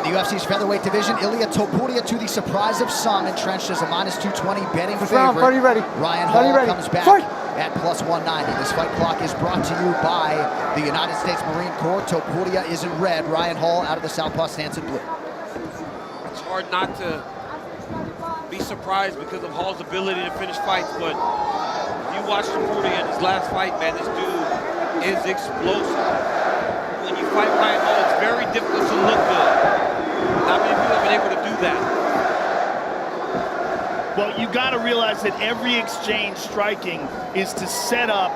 In the UFC's featherweight division, Ilia Topuria, to the surprise of some, entrenched as a -220 betting favorite. Buddy, ready. Ryan Buddy, Hall ready. comes back Fight. at +190. This fight clock is brought to you by the United States Marine Corps. Topuria is in red. Ryan Hall out of the southpaw stance in blue. It's hard not to be surprised because of Hall's ability to finish fights, but if you watch Topuria in his last fight, man, this dude is explosive. When you fight Ryan Hall, it's very difficult to look good. Not many people have been able to do that. Well, you got to realize that every exchange striking is to set up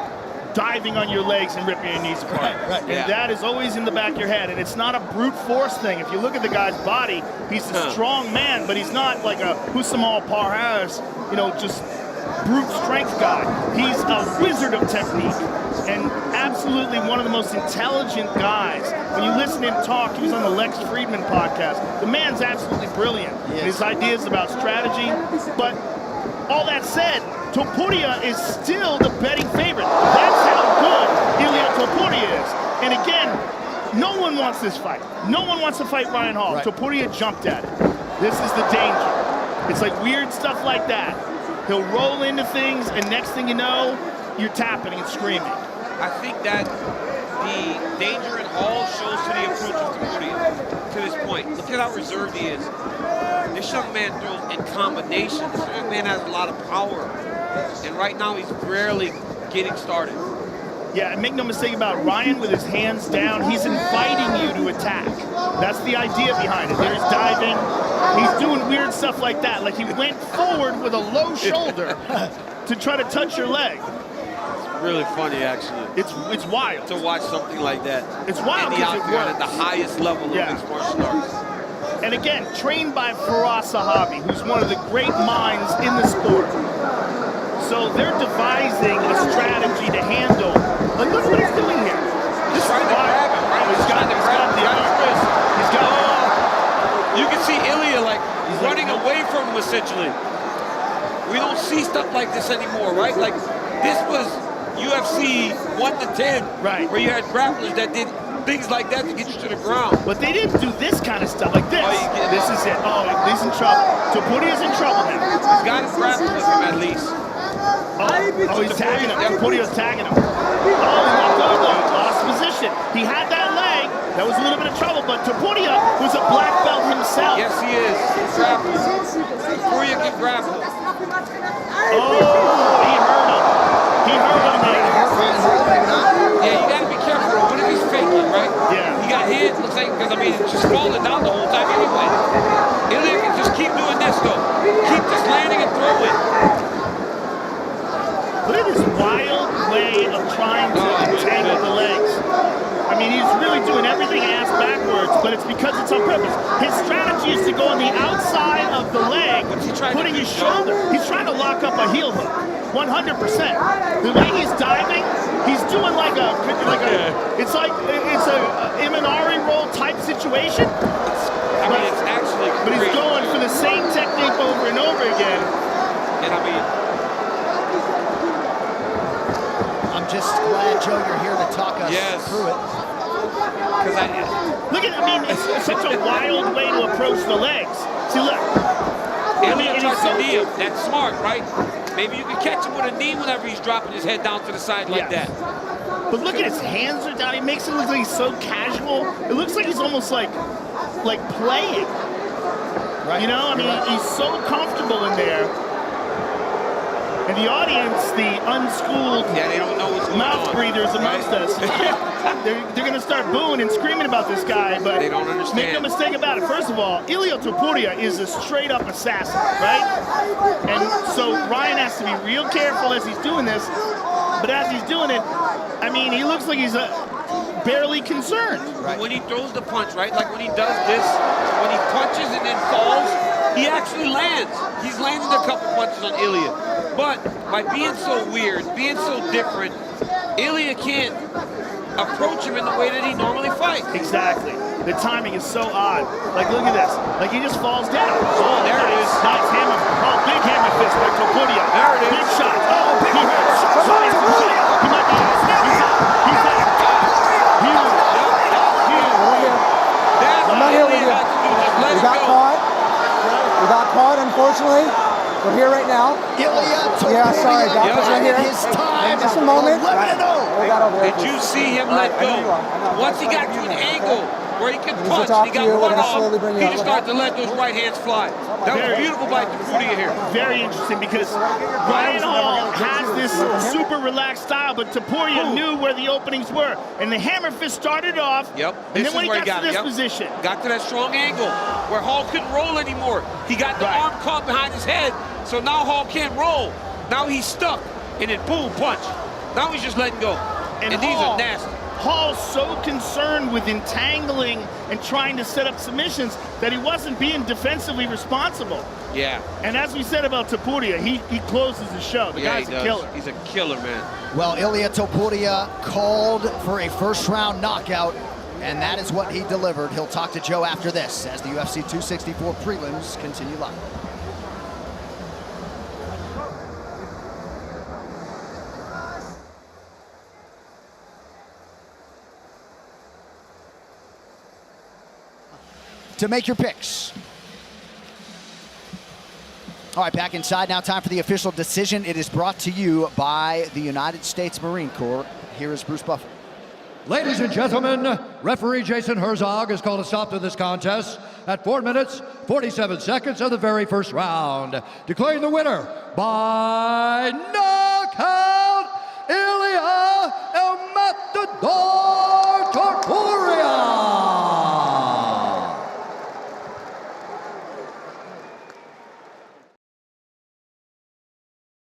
diving on your legs and ripping your knees apart. Right, and that is always in the back of your head. And it's not a brute force thing. If you look at the guy's body, he's a strong man, but he's not like a Husamal Parhaz, you know, just brute strength guy. He's a wizard of technique and absolutely one of the most intelligent guys. When you listen to him talk, he was on the Lex Friedman podcast. The man's absolutely brilliant. Yes. His ideas about strategy. But all that said, Topuria is still the betting favorite. That's how good Ilia Topuria is. And again, no one wants this fight. No one wants to fight Ryan Hall. Right. Topuria jumped at it. This is the danger. It's like weird stuff like that. He'll roll into things, and next thing you know, you're tapping and screaming. I think that the danger in Hall shows to the approach of Topuria to this point. Look at how reserved he is. This young man throws in combinations. This young man has a lot of power. And right now, he's barely getting started. Yeah, and make no mistake about it, Ryan with his hands down, he's inviting you to attack. That's the idea behind it. There's diving. He's doing weird stuff like that. Like he went forward with a low shoulder to try to touch your leg. It's really funny, actually. It's wild. To watch something like that. It's wild in the because it octagon at works. the highest level of mixed martial arts. And again, trained by Firas Zahabi, who's one of the great minds in the sport. So they're devising a strategy to handle. Like, look what he's doing here. He's trying to grab him, right? He's trying to grab the wrist. He's got You can see Ilia like running away from him essentially. We don't see stuff like this anymore, right? Like this was UFC 1 to 10, right? Where you had grapplers that did things like that to get you to the ground. But they didn't do this kind of stuff like this. Oh, this is it. Oh, he's in trouble. Topuria's in trouble now. He's got his grapple with him at least. Oh, he's tagging him. Topuria's tagging him. Oh, he knocked over. Lost position. He had that leg. That was a little bit of trouble, but Topuria was a black belt himself. Yes, he is. He grapples. Topuria can grapple. Oh, he hurt him. He hurt him there. Yeah, you gotta be careful. What if he's faking, right? Yeah. He got hit, looks like, because I mean, it's just falling down the whole time anyway. Ilia can just keep doing this though. Keep just landing and throwing. Look at this wild way of trying to entangle the legs. I mean, he's really doing everything ass backwards, but it's because it's on purpose. His strategy is to go on the outside of the leg, putting his shoulder. He's trying to lock up a heel hook, 100%. The way he's diving, he's doing it's a Imanari roll type situation. It's actually But he's crazy. going for the same technique over and over again. And I mean, I'm just glad, Joe, you're here to talk us through it. It's such a wild way to approach the legs. See, look. Ilia tries to knee him. That's smart, right? Maybe you can catch him with a knee whenever he's dropping his head down to the side like that. But look at his hands are down. He makes it look like he's so casual. It looks like he's almost like playing. Right. You know, I mean, he's so comfortable in there. And the audience, the unschooled they don't know what's going mouth on, breathers amongst us, they're going to start booing and screaming about this guy, but they don't understand. Make no mistake about it. First of all, Ilia Topuria is a straight-up assassin, right? And so Ryan has to be real careful as he's doing this, but as he's doing it, I mean, he looks like he's barely concerned. Right. When he throws the punch, right? Like when he does this, when he punches and then falls, he actually lands. He's landed a couple punches on Ilia. But by being so weird, being so different, Ilia can't approach him in the way that he normally fights. Exactly. The timing is so odd. Like, look at this. Like, he just falls down. Oh, there it is. Nice hammer. Oh, big hammer fist by Topuria. There it is. Big shot. Oh, big hurts. He might be. He's out. That's what Ilia had to do got caught. We got caught, unfortunately. We're here right now. Yeah, sorry, Doc. Yeah. Right here. His time. Just a moment. 11-0. We got over there. Did you see him let go? Once he got to an angle where he could punch, talk he to got you. We're one gonna off, slowly bring you he up. just started to let those right hands fly. That was beautiful by Tapudia here. Very interesting because Ryan Hall has this super relaxed style, but Tapudia knew where the openings were. And the hammer fist started off, Yep. and This then when is he where got to this position. Got to that strong angle where Hall couldn't roll anymore. He got the arm caught behind his head, so now Hall can't roll. Now he's stuck, and then boom, punch. Now he's just letting go. And these are nasty. Hall's so concerned with entangling and trying to set up submissions that he wasn't being defensively responsible. Yeah. And as we said about Tapudia, he closes the show. The guy's a killer. He's a killer, man. Well, Ilia Topuria called for a first-round knockout, and that is what he delivered. He'll talk to Joe after this as the UFC 264 prelims continue live. To make your picks. All right, back inside now. Time for the official decision. It is brought to you by the United States Marine Corps. Here is Bruce Buffer. Ladies and gentlemen, referee Jason Herzog has called a stop to this contest at 4 minutes, 47 seconds of the very first round, declaring the winner by